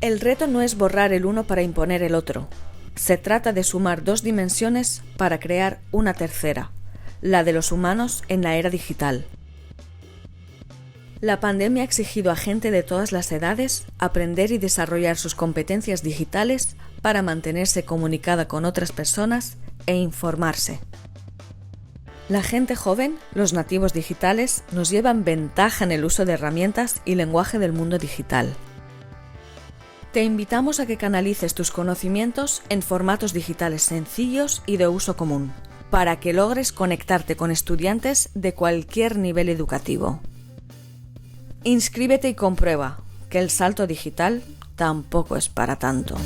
El reto no es borrar el uno para imponer el otro. Se trata de sumar dos dimensiones para crear una tercera, la de los humanos en la era digital. La pandemia ha exigido a gente de todas las edades aprender y desarrollar sus competencias digitales para mantenerse comunicada con otras personas e informarse. La gente joven, los nativos digitales, nos llevan ventaja en el uso de herramientas y lenguaje del mundo digital. Te invitamos a que canalices tus conocimientos en formatos digitales sencillos y de uso común, para que logres conectarte con estudiantes de cualquier nivel educativo. Inscríbete y comprueba que el salto digital tampoco es para tanto.